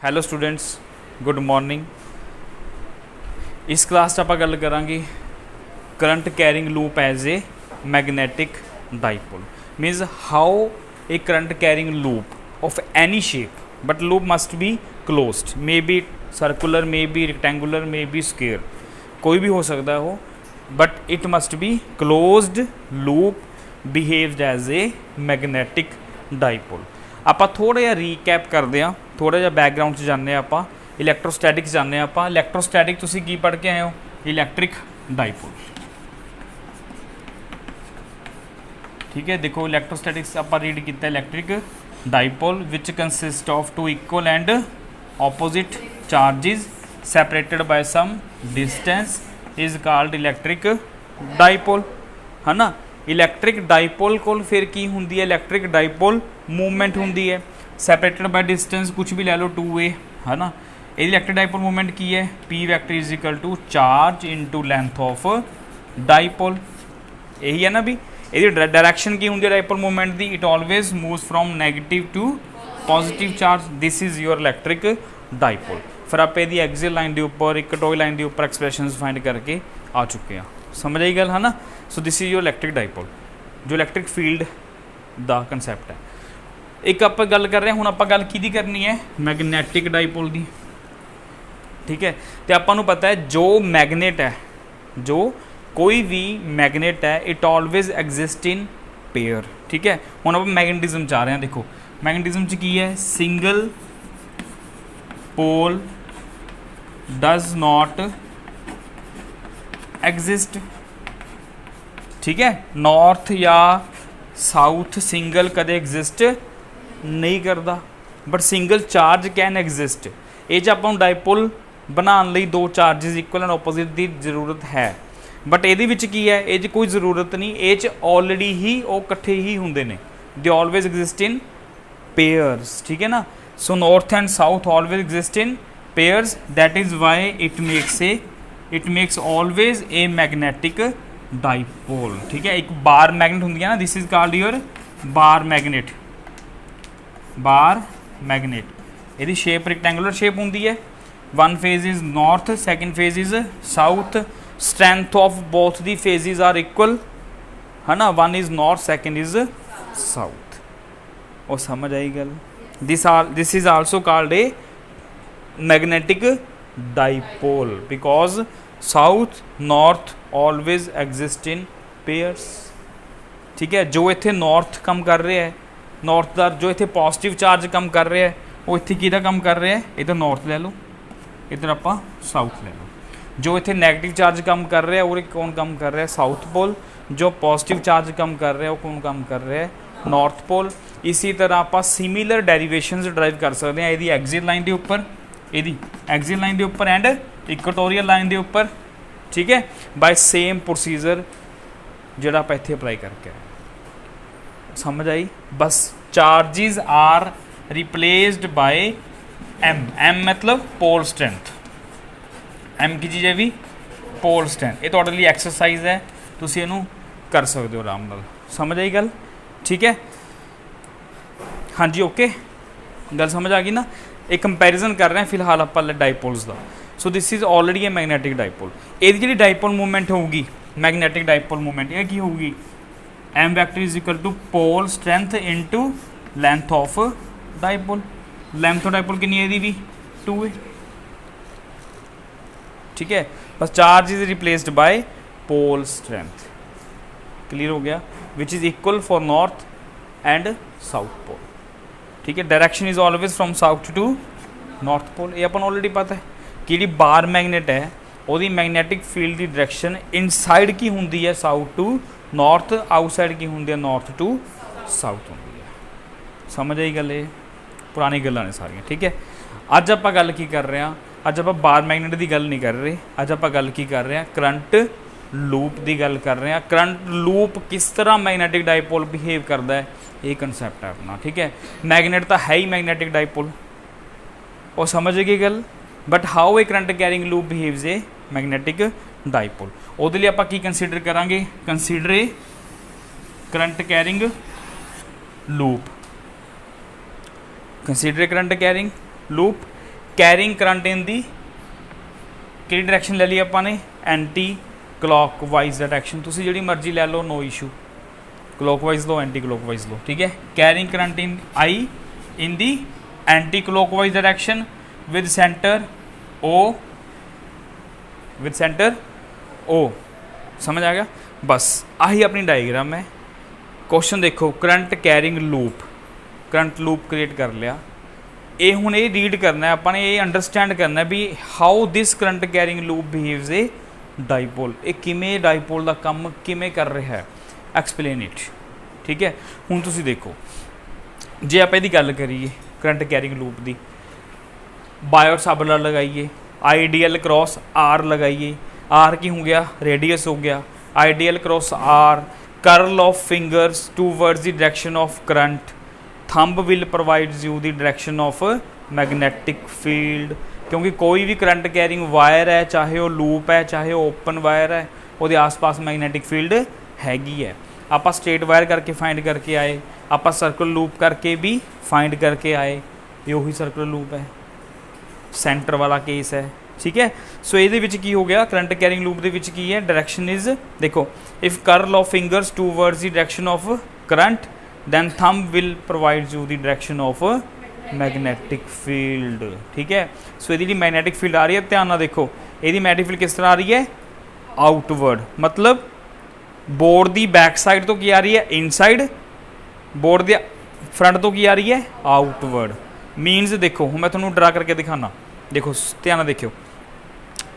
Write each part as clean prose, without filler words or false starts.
Hello students, good ਮॉर्निंग। इस class 'ਚ ਆਪਾਂ ਗੱਲ ਕਰਾਂਗੇ current carrying loop as a magnetic dipole. Means how a current carrying loop of any shape, but loop must be closed, may be circular, may be rectangular, may be square, कोई भी हो सकता है वो, but it must be closed loop behaved as a magnetic dipole. ਆਪਾਂ ਥੋੜ੍ਹਾ ਜਿਹਾ recap ਕਰਦੇ ਹਾਂ, ਥੋੜ੍ਹਾ ਜਿਹਾ ਬੈਕਗਰਾਊਂਡ 'ਚ ਜਾਂਦੇ ਹਾਂ, ਆਪਾਂ ਇਲੈਕਟ੍ਰੋਸਟੈਟਿਕ ਜਾਂਦੇ ਹਾਂ। ਆਪਾਂ ਇਲੈਕਟ੍ਰੋਸਟੈਟਿਕ ਤੁਸੀਂ ਕੀ ਪੜ੍ਹ ਕੇ ਆਏ ਹੋ? Electric dipole. ठीक है, देखो इलैक्ट्रोस्टैटिक्स आप रीड किया electric dipole which consist of two equal and opposite charges separated by some distance is called electric dipole, है ना। इलैक्ट्रिक डाइपोल को फिर की होंगी है? इलैक्ट्रिक डाइपोल मूवमेंट होंगी है सैपरेटेड बाय डिस्टेंस, कुछ भी ले लो 2a, है ना। ये इलैक्ट्रिक डाइपोल मूवमेंट की है? P vector is equal to charge into length of dipole. यही है ना भी। ये डायरेक्शन की होंगी डाइपोल मूवमेंट दी, it always moves from negative to positive charge. This is your electric dipole. फिर आप ये एक्सियल लाइन के उपर, एक टॉय लाइन के उपर एक्सप्रैशनस फाइंड करके आ चुके हैं। समझ आई गल, है ना। सो this is your electric dipole, जो इलैक्ट्रिक फील्ड का कंसैप्ट है। एक आप गल कर रहे हैं, हुण आप गल किहदी करनी है? मैगनैटिक डाइपोल की। ठीक है, तो आपां पता है जो मैगनेट है, जो कोई भी मैगनेट है, it always exist in pair. ठीक है, हुण आप मैगनेटिज्म चाह रहे हैं। देखो मैगनेटिज्म च की है? Single pole does not exist. ठीक है, नॉर्थ या साउथ सिंगल कदे एग्जिस्ट नहीं करता, but single charge can exist. ये आपां डाइपोल बनाने लई दो चार्जिज इक्वल एंड ओपोजिट की जरूरत है, बट ये की है? ये कोई जरूरत नहीं, ये ऑलरेडी ही वो कट्ठे ही होंगे ने, they always exist in pairs. ठीक है ना। So north and south always exist in pairs, that is why it makes always a magnetic dipole. ठीक है, एक बार मैगनेट होंगी है ना, this is called your bar magnet. Bar magnet यदि शेप रेक्टेंगुलर शेप होंगी है। One face is north, second face is south, strength of both the faces are equal, है ना। One is north, second is south. और समझ आई गल। This is also called a magnetic dipole because south north always exist in pairs. ठीक है, जो इत्थे north कम कर रहा है, नॉर्थ का जो इत्थे पॉजिटिव चार्ज कम कर रहा है, वो इत्थे किहदा कम कर रहा है? इधर नॉर्थ ले लो, इधर आप साउथ ले लो। जो इत्थे नैगेटिव चार्ज कम कर रहा है वो कौन कम कर रहा है? South pole. जो पॉजिटिव चार्ज कम कर रहा है वो कौन कम कर रहा है? North pole. इसी तरह आप सिमिलर डेरिवेशनस ड्राइव कर सकते हैं यदि एक्सियल लाइन के उपर, यदि एक्सियल लाइन के उपर एंड इक्वेटोरियल लाइन के उपर। ठीक है, बाय सेम प्रोसीजर जो आप इत्थे अप्लाई करके आए। समझ आई? बस charges are replaced by M. M मतलब पोल स्ट्रेंथ। एम की चीज़ है भी पोल स्ट्रेंथ। ये तुहाडे लई एक्सरसाइज है, तुसीं इहनूं कर सकते हो आराम नाल। समझ आई गल? ठीक है, हाँ जी, ओके, गल समझ आ गई ना। एक कंपैरिजन कर रहे हैं फिलहाल आप डाइपोल्स का। So this is already a magnetic dipole. ये जी डाइपोल मूवमेंट होगी, मैगनेटिक डाइपोल मूवमेंट, यह की होगी? M vector is equal to pole strength into length of dipole. Length of dipole कितनी है? भी 2a। ठीक है, बस charge is replaced by pole strength. Clear हो गया? Which is equal for north and south pole. ठीक है, direction is always from south to north पोल। ये अपन ऑलरेडी पता है कि जी बार मैगनेट है वो मैगनेटिक फील्ड की डायरेक्शन इनसाइड की होंगी है साउथ टू नॉर्थ, आउटसाइड की होंगी है नॉर्थ टू साउथ होंगी है। समझ आई गल? ये पुरानी गल्लां ने सारियां। ठीक है, अज आप गल की कर रहे हैं? अज आप बार मैगनेट की गल नहीं कर रहे, अज आप गल की कर रहे हैं? करंट लूप की गल कर रहे हैं। करंट लूप किस तरह मैगनेटिक डाइपोल बिहेव करता है, ये कंसैप्ट है अपना। ठीक है, मैगनेट तो है ही मैगनेटिक डाइपोल, और समझ गई गल। But how a current carrying loop behaves a magnetic dipole, ਉਹਦੇ ਲਈ ਆਪਾਂ ਕੀ ਕੰਸੀਡਰ ਕਰਾਂਗੇ? Consider a current carrying loop, consider current carrying loop carrying current in the कि डायरैक्शन ले ली आपाने एंटी क्लॉकवाइज डायरैक्शन, तुसी जिहड़ी मर्जी लै लो, नो इशू, क्लॉकवाइज लो एंटी क्लॉकवाइज लो, ठीक है। Carrying current in I in the anti clockwise direction with centre O, with centre ओ, समझ आ गया। बस आही अपनी डायग्राम है। क्वेश्चन देखो, current carrying loop, current loop create कर लिया, ये हुण ये रीड करना है अपने, ये अंडरस्टैंड करना है भी how this current carrying loop behaves a dipole, ये किमें डाइपोल का काम किमें कर रहा है, एक्सप्लेन इट, ठीक है। हुण तुसीं देखो, जे आप इहदी गल करिए करंट कैरिंग लूप दी, बायोट साबुला लगाइए, आईडियल क्रॉस आर लगाइए, आर की हो गया, रेडियस हो गया, ideal cross R, curl of fingers towards the direction of current, thumb will provides you the direction of magnetic field, क्योंकि कोई भी करंट कैरिंग वायर है, चाहे वो लूप है, चाहे वो ओपन वायर है, वो आस पास मैगनैटिक फील्ड हैगी है। आप स्ट्रेट वायर करके फाइंड करके आए, आप सर्कल लूप करके भी फाइंड करके आए, ये वही सर्कल लूप है, सेंटर वाला केस है, ठीक है। सो ये की हो गया करंट कैरिंग लूप की है, डायरेक्शन इज देखो, if curl of fingers towards the direction of current then thumb will provide you the direction of magnetic field, ठीक है। सो ये मैगनैटिक फील्ड आ रही है, ध्यान ना देखो, ये मैगनैटिक फील्ड किस तरह आ रही है, आउटवर्ड, मतलब बोर्ड की बैक साइड तो की आ रही है इनसाइड, बोर्ड के फ्रंट तो की आ रही है आउटवर्ड। मीनस देखो मैं थोड़ा ड्रा करके दिखाना, देखो ध्यान देखियो,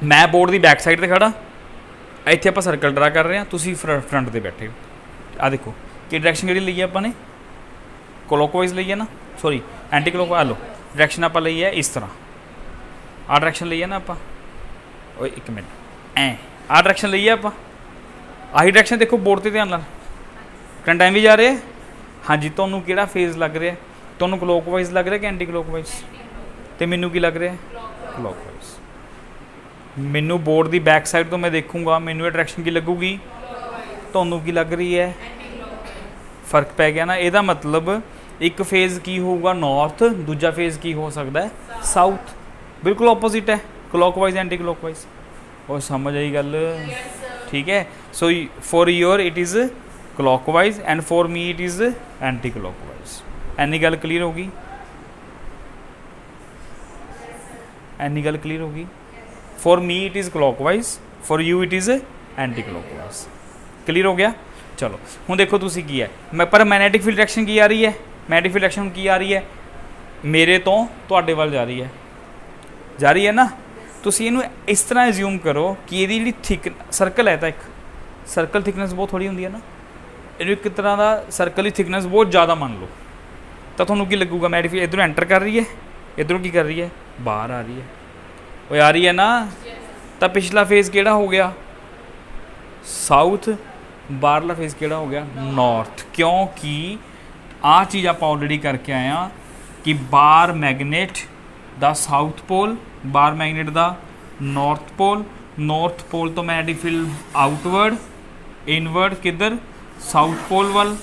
मैं बोर्ड की बैक साइड पर खड़ा, इतने आप सर्कल ड्रा कर रहे हैं, तुम फ्रंट से बैठे हो, आ देखो कि डायरैक्शन जी ली अपने क्लॉकवाइज ली है ना, सॉरी एंटी क्लॉकवाइज, लो डायरैक्शन आप ली है इस तरह, आ डायरैक्शन ली है ना आप, एक मिनट आ डायरैक्शन ली है आप, आही डायरैक्शन देखो बोर्ड से ध्यान नाल करंट एवं जा रहे हैं। हाँ जी, तुहानूं किहड़ा फेज लग रहा है, तुहानूं क्लॉकवाइज लग रहा है कि एंटी क्लॉकवाइज, तो मैनू की लग रहा है क्लॉकवाइज। मैनू बोर्ड की बैक साइड तो मैं देखूँगा, मैनू डायरैक्शन की लगूगी, तुहानूं की लग रही है, फर्क पै गया ना। यदा मतलब एक फेज़ की होगा नॉर्थ, दूजा फेज़ की हो सकता है साउथ, बिल्कुल ऑपोजिट है क्लॉकवाइज एंटी क्लॉकवाइज, और समझ आई गल, ठीक है। So for your it is clockwise and for me it is anti clockwise, any गल क्लीयर होगी, एनी गल क्लीयर होगी। For me it is clockwise, for you it is anti clockwise, clear हो गया। चलो हूँ देखो तुसी की है, मैं पर मैगनैटिक फील्ड डायरैक्शन की आ रही है, मैगनैटिक फील्ड डायरैक्शन की आ रही है, मेरे तो तुहाडे वाल जा रही है ना। तुसी इहनूं इस तरह एज्यूम करो कि ये जी थिक सर्कल है, तो एक सर्कल थिकनेस बहुत थोड़ी होंगी है ना, ये एक तरह का सर्कल की थिकनेस बहुत ज़्यादा मान लो, तो तुहानूं की लगूगा मैगनैटिक फील्ड इधरों एंटर कर रही है, इधरों की कर रही है, बाहर आ रही है, वो आ रही है ना। तो पिछला फेज़ किहड़ा हो गया साउथ, बाहरला फेज़ किहड़ा हो गया नॉर्थ, क्योंकि आ चीज़ आप ऑलरेडी करके आए हैं कि बार मैगनेट दा साउथ पोल, बार मैगनेट दा नॉर्थ पोल, नॉर्थ पोल तो मैगनेटिक फील्ड आउटवर्ड, इनवर्ड किधर साउथ पोल वाल,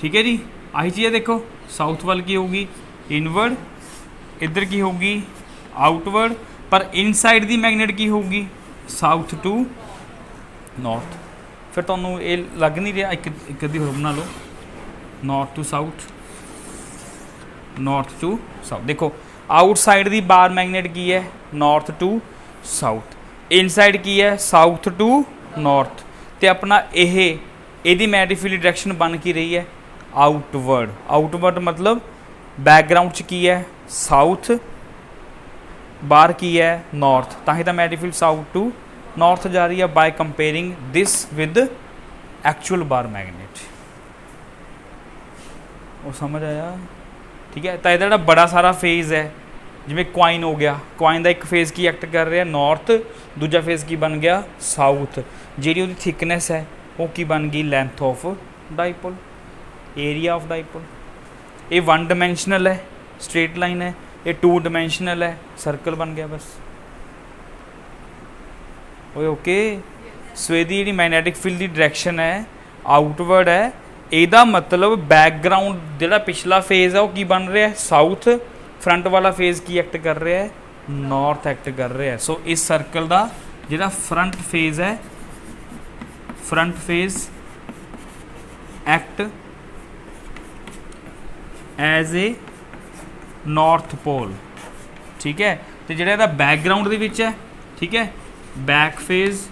ठीक है जी। आही चीज़ है देखो, साउथ वाल की होगी इनवर्ड, इधर की होगी आउटवर्ड, पर इनसाइड दी मैगनेट की होगी साउथ टू नॉर्थ। फिर तुहानूं ये लग नहीं रहा, एक अद्धी होर बना लो, north to south, north to south. देखो आउटसाइड दी बार मैगनेट की है नॉर्थ टू साउथ, इनसाइड की है साउथ टू नॉर्थ, तो अपना यही मैगनेटिक फील्ड डायरैक्शन बन की रही है आउटवर्ड। आउटवर्ड मतलब बैकग्राउंड च की है साउथ, बाहर की है नॉर्थ, ताही तो magnetic field south to north जा रही है by comparing this with actual bar magnet. वो समझ आया, ठीक है। तो यदा बड़ा सारा फेज़ है, जिमें क्वाइन हो गया, क्वाइन का एक फेज़ की एक्ट कर रहा है नॉर्थ, दूजा फेज़ की बन गया साउथ, जी वो थिकनेस है वो की बन गई length of dipole, area of dipole. ये वन डायमेंशनल है, स्ट्रेट लाइन है, ये टू डायमेंशनल है, सर्कल बन गया बस। ओके, सो यदी जी मैगनैटिक फील्ड की डायरैक्शन है आउटवर्ड है, यदा मतलब बैकग्राउंड जो पिछला फेज़ है वो की बन रहा है साउथ, फ्रंट वाला फेज की एक्ट कर रहा है, नॉर्थ एक्ट कर रहा है। सो इस सर्कल का जिहड़ा फ्रंट फेज है, front face act as a north pole, ठीक है। तो जिहड़ा इहदा बैकग्राउंड दे विच है, ठीक है, back face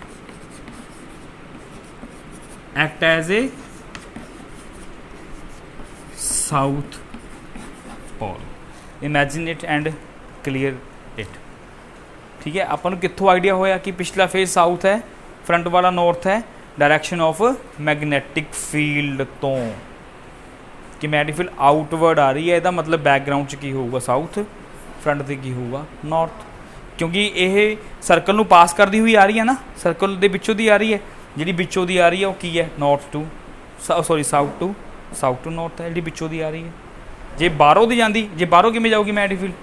act as a south pole. Imagine it and clear it, ठीक है। अपन नूं कित्थों आइडिया होया कि पिछला फेज साउथ है, फ्रंट वाला नॉर्थ है, डायरैक्शन ऑफ मैगनैटिक फील्ड तो कि मैगनेटिक फील्ड आउटवर्ड आ रही है, ਇਹਦਾ मतलब बैकग्राउंड च की होगा साउथ, फ्रंट से की होगा नॉर्थ, क्योंकि ये सर्कल नूं पास करती हुई आ रही है ना, सर्कल दे विचों दी आ रही है, जिहड़ी विचों दी आ रही है वो की है north to sorry south to north है, जिहड़ी विचों दी आ रही है। जे बाहरों दी जाती, जे बाहरों किवें जाऊगी मैगनेटिक फील्ड,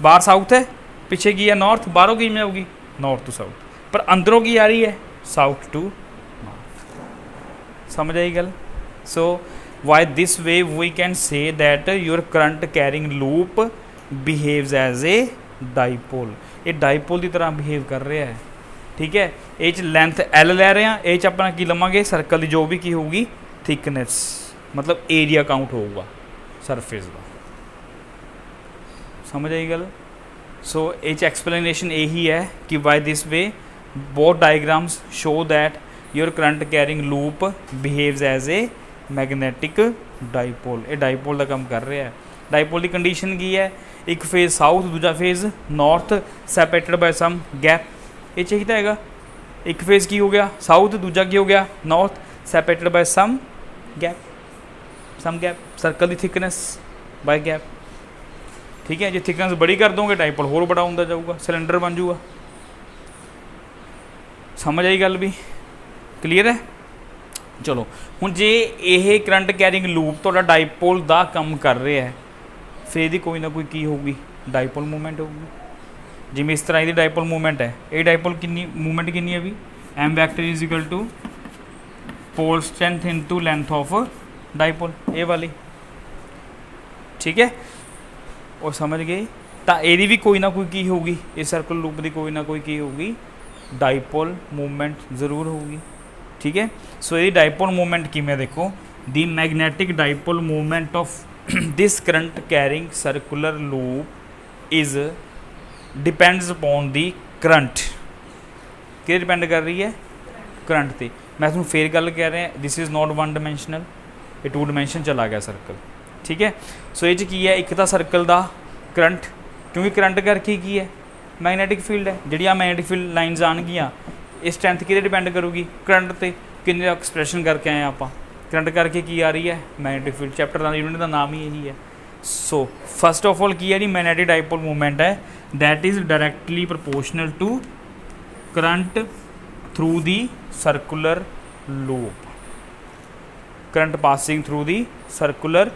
बाहर साउथ है, पिछे की है नॉर्थ, बाहरों किवें जाऊगी नॉर्थ टू साउथ, पर अंदरों की आ रही है साउथ टू नॉर्थ। समझ आई गल? सो why this way we can say that your current carrying loop behaves as a dipole। ये डाइपोल की तरह बिहेव कर रहा है, ठीक है। ये लेंथ L लै रहे हैं, ये अपना की लवांगे सर्कल की जो भी की होगी थिकनेस, मतलब एरिया काउंट होगा सरफेस का। समझ आई गल? सो ये एक्सप्लेनेशन यही है कि why this way both diagrams show that your current carrying loop behaves as a magnetic dipole. ये डाइपोल का काम कर रहा है। डाइपोल की कंडीशन की है, एक फेज साउथ, दूजा phase north, सैपरेटेड by some gap. ये चाहिए हैगा, एक फेज की हो गया साउथ, दूजा की हो गया north, सैपरेटेड by some gap, circle की थिकनेस बाय गैप, ठीक है। जो थिकनेस बड़ी कर दोगे डाइपोल होर बड़ा होता जाऊगा, सिलेंडर बन जाऊगा। समझ आई गल भी? क्लीयर है? चलो हुण जे ये करंट कैरिंग लूप तुहाडा डाइपोल दा काम कर रहा है, फिर इहदी कोई ना कोई की होगी डाइपोल मूवमेंट होगी। जिवें इस तरह इहदी डाइपोल मूवमेंट है, ये डाइपोल कितनी मूवमेंट कितनी है भी, M vector is equal to pole strength into length of dipole, ये वाली, ठीक है। और समझ गए? तो यदी भी कोई ना कोई की होगी, इस सर्कल लूप की कोई ना कोई की होगी डाइपोल मूवमेंट जरूर होगी, ठीक है। सो ये डाइपोल मूवमेंट किमें देखो, the magnetic dipole movement of this current carrying circular loop is depends upon the current. कि डिपेंड कर रही है? करंट ते। मैं तुहानूं फिर गल कह रहा, this is not one dimensional, ये टू डायमेंशन चला गया सर्कल, ठीक है। सो ये की है, एक तो सर्कल का करंट, क्योंकि करंट करके की है मैगनेटिक फील्ड है, जी मैगनेटिक फील्ड लाइनस आनगियां, ये स्ट्रेंथ कि डिपेंड करूगी करंट ते। किन्ने एक्सप्रैशन करके आए आप, करंट करके की आ रही है मैगनेटिक फील्ड, चैप्टर का यूनिट का नाम ही यही है। सो फस्ट ऑफ ऑल की है जी मैगनेटिक डाइपोल मूवमेंट है, that is directly proportional to current through the circular loop, current passing through the circular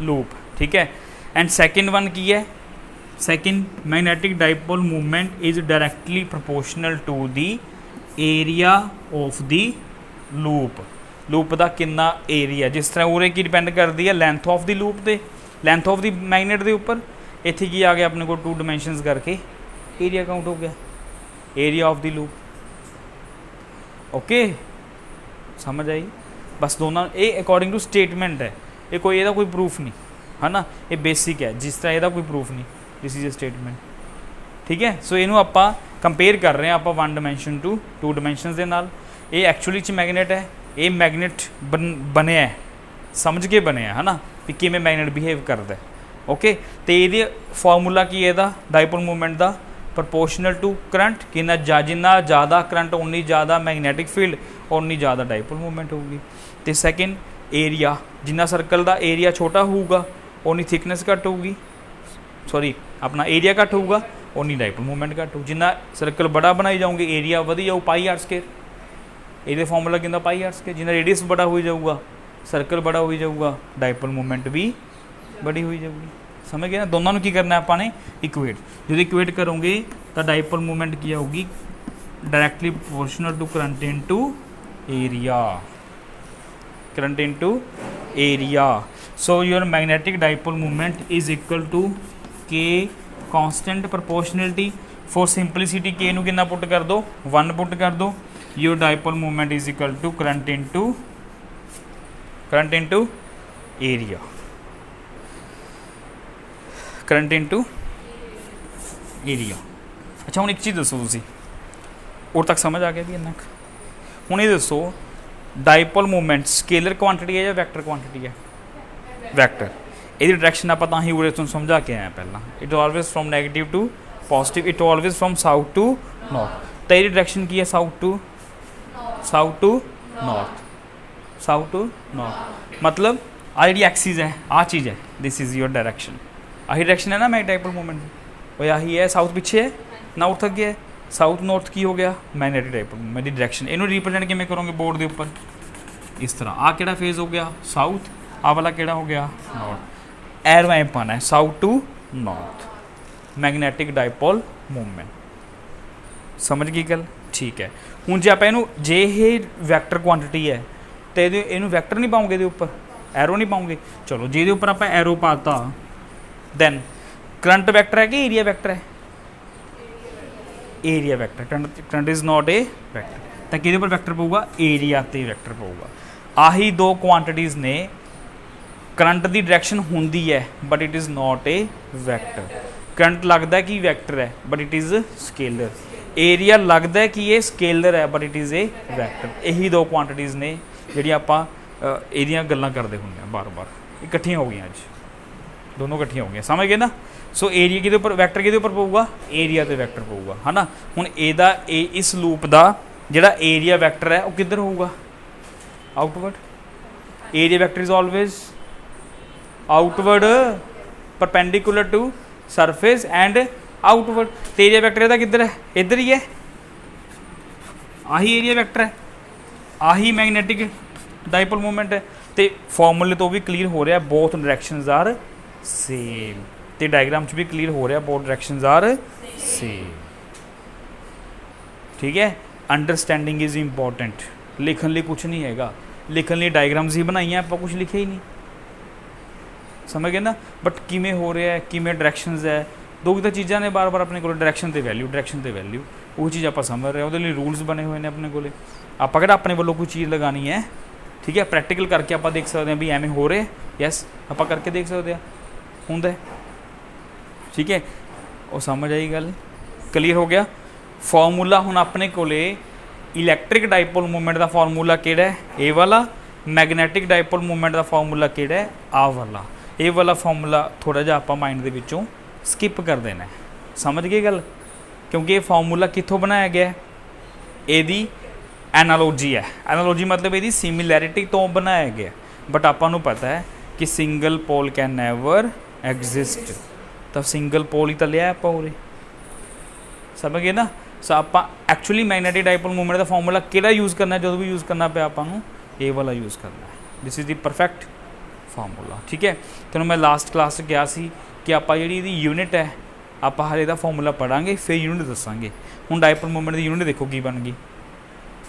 loop, ठीक है। एंड सेकेंड वन की है, second magnetic dipole movement is directly proportional to the area of the loop. Loop का कितना area, जिस तरह उरे की डिपेंड करती है लेंथ ऑफ द लूप से, लेंथ ऑफ द मैगनेट के उपर, इत्थे की आ गया अपने को टू डायमेंशनस करके एरिया काउंट हो गया, area of the loop. Okay, समझ आई? बस दोनों ये अकॉर्डिंग टू स्टेटमेंट है, ये कोई ਇਹਦਾ कोई प्रूफ नहीं है ना, ये बेसिक है, जिस तरह ਇਹਦਾ कोई प्रूफ नहीं, दिस इज ए स्टेटमेंट, ठीक है। सो इनू आप कंपेयर कर रहे हैं आप one dimension to two dimensions के नाल। ये एक्चुअली च मैगनेट है, ये मैगनेट बनया है, समझ के बनया है ना भी किमें मैगनेट बिहेव करता है। ओके, तो ये फॉर्मूला की है डाइपोल मूवमेंट का, प्रपोर्शनल टू करंट, कि जिन्ना ज़्यादा करंट उन्नी ज़्यादा मैगनेटिक फील्ड, उन्नी ज़्यादा डाइपोल मूवमेंट होगी। तो सैकेंड एरिया, जिन्ना सर्कल का एरिया छोटा होगा उन्नी थिकनेस घट होगी, सॉरी अपना एरिया घट होगा उन्नी डाइपोल मूवमेंट घट हो। जिन्ना सर्कल बड़ा बनाई जाऊँगी एरिया वधी जाऊ पाई आर स्केयर, ये फॉर्मूला कहता पाई आर स्केयर। जिन्ना रेडियस बड़ा हो जाऊगा सर्कल बड़ा हो जाऊगा, डाइपोल मूवमेंट भी बड़ी हो जाऊगी। समझ गए ना? दोनों को की करना है आपने इक्वेट, जो इक्वेट करोगे तो डाइपोल मूवमेंट की होगी directly proportional to current into area, current into area. So your magnetic dipole movement is equal to K constant proportionality for simplicity K नू कितना पुट कर दो 1 पुट कर दो your dipole movement is equal to current into area current into area. अच्छा हुण एक चीज़ दसो तुसीं और तक समझ आ गया भी इन्ना हुण ये दसो डाइपोल मूवमेंट स्केलर क्वांटिटी है या वैक्टर क्वांटिटी है वैक्टर ਇਹਦੀ ਡਾਇਰੈਕਸ਼ਨ ਆਪਾਂ ਤਾਂ ਹੀ ਉਰੇ ਤੁਹਾਨੂੰ ਸਮਝਾ ਕੇ ਆਇਆ ਪਹਿਲਾਂ it always from negative to positive it always from south to north ਤਾਂ ਇਹਦੀ ਡਾਇਰੈਕਸ਼ਨ ਕੀ ਹੈ ਸਾਊਥ ਟੂ ਨੌਰਥ मतलब आ जी एक्सिस है आ चीज़ है दिस इज़ योर डायरेक्शन आही डायरेक्शन है ना मैग्नेटिक डाइपोल मूवमेंट और आही है साउथ पिछे है नॉर्थ अगे है साउथ नॉर्थ की हो गया मैग्नेटिक डाइपोल मूवमेंट की डायरेक्शन इनू रिप्रेजेंट किमें करोगे बोर्ड के उपर इस तरह आ केड़ा फेज हो गया साउथ आ वाला केड़ा हो गया नॉर्थ एरो एम पाना है south to north magnetic dipole movement समझ गई गल ठीक है। हुण जे आपां इहनूं जे ये वैक्टर क्वांटिटी है तो इहनूं वैक्टर नहीं पाओगे उपर एरो नहीं पाओगे चलो जे उपर आप एरो पाता दैन करंट वैक्टर है कि एरिया वैक्टर है area vector current is not a vector तो कि वैक्टर पऊगा एरिया ते वैक्टर पऊगा आही दो क्वांटिटीज़ ने करंट की डायरेक्शन होंदी है but it is not a vector current लगता है कि वैक्टर है but it is scalar area लगता है कि ये स्केलर है but it is a vector यही दो क्वांटिटीज़ ने जी आप गल्लां करते होंगे बार बार इकट्ठियां हो गई अज दोनों इकट्ठियां हो गई समझ गए ना। सो एरिया कि वैक्टर कि पऊगा एरिया तो वैक्टर पऊगा है ना। हुण एदा इस लूप का जिहड़ा एरिया वैक्टर है वह किधर होगा outward area vector is always outward perpendicular to surface and outward तो एरिया वैक्टर इहदा किधर है इधर ही है आही एरिया वैक्टर है आही मैग्नेटिक डाइपोल मूवमेंट है तो फॉर्मूले तो भी क्लीयर हो रहा बोथ डायरेक्शनस आर सेम तो डायग्राम भी क्लीयर हो रहा बोथ डायरेक्शनस आर सेम ठीक है। अंडरस्टैंडिंग इज़ इंपॉर्टेंट लिखन लिए कुछ नहीं हैगा लिखन लिए डायग्राम्स ही बनाई हैं आप कुछ लिखे ही नहीं समझ गए ना बट किमें हो रहा है किमें डायरेक्शनस है दो तो चीज़ा ने बार बार अपने को डायरेक्शन तो वैल्यू वो चीज़ आप समझ रहे हैं वो रूल्स बने हुए हैं अपने को आप अपने वालों कोई चीज़ लगानी है ठीक है प्रैक्टिकल करके आप देख सकते हैं भी एवें हो रहे यस आप करके देख सकते हैं होंगे ठीक है वो समझ आई गल क्लीयर हो गया। फॉर्मूला हुण अपने को इलैक्ट्रिक डाइपोल मूवमेंट का फॉर्मूला किहड़ा है ए वाला मैग्नेटिक डाइपोल मूवमेंट का फॉर्मूला किहड़ा है आ वाला ये वाला फॉर्मूला थोड़ा जिहा आपां माइंड दे विचों स्किप कर देना है समझ गए गल क्योंकि ये फॉर्मूला कित्थों बनाया गया यदी एनालॉजी है एनालॉजी मतलब यदी सिमिलैरिटी तो बनाया गया बट आपां नूं पता है कि single pole can never exist तो सिंगल पोल ही तो लिया आप उरे समझ गए ना। सो आप एक्चुअली मैग्नेटिक डाइपोल मूवमेंट का फॉर्मूला किहड़ा यूज़ करना है जो भी यूज़ करना पे आपां नूं ये वाला यूज़ करना है this is the perfect formula ठीक है। तो मैं लास्ट क्लास गया सी कि आप जी यूनिट है आप हर यदा फॉर्मूला पढ़ांगे फिर यूनिट दसांगे। हुण डाइपोल मूवमेंट की यूनिट देखो की बन गई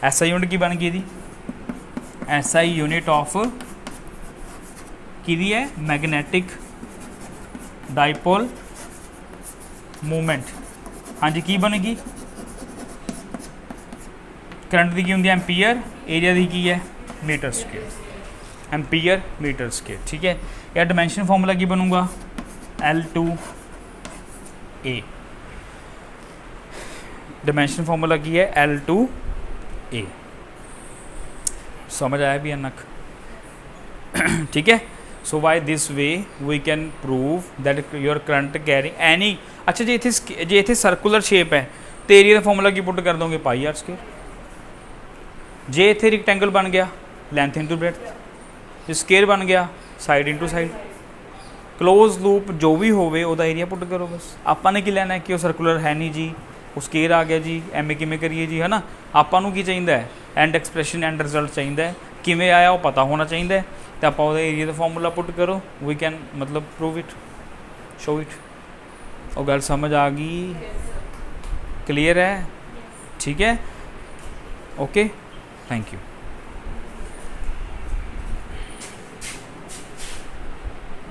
SI यूनिट की बन गई जी SI यूनिट ऑफ की है मैग्नेटिक डाइपोल मूवमेंट हाँ जी की बनेगी करंट की होंगी एम्पीयर एरिया की है metre square ampere metre square ठीक है। या डिमेंशन फॉर्मूला की बनूंगा L2A डिमेंशन फॉर्मूला की है L2A समझ आया भी अनक ठीक है। So by this way we can prove that your current carrying any अच्छा जे इत्थे सर्कुलर शेप है तो एरिया का फॉर्मूला की पुट कर दोगे पाई आर स्क्वेयर जे इत्थे रिक्टेंगल बन गया लेंथ इंटू ब्रेड्थ जो स्केयर बन गया side into side close loop जो भी होवे उहदा एरिया पुट करो बस आपां ने की लेना है कि वो सर्कुलर है नहीं जी वो स्केयर आ गया जी एवें किमें करिए जी है ना आपां नूं की चाहिए एंड एक्सप्रैशन एंड रिजल्ट चाहिए किमें आया वो पता होना चाहिए तो आप एरिया का फॉर्मूला पुट करो वी कैन मतलब प्रूव इट शो इट और गल समझ आ गई क्लियर है ठीक है ओके थैंक यू।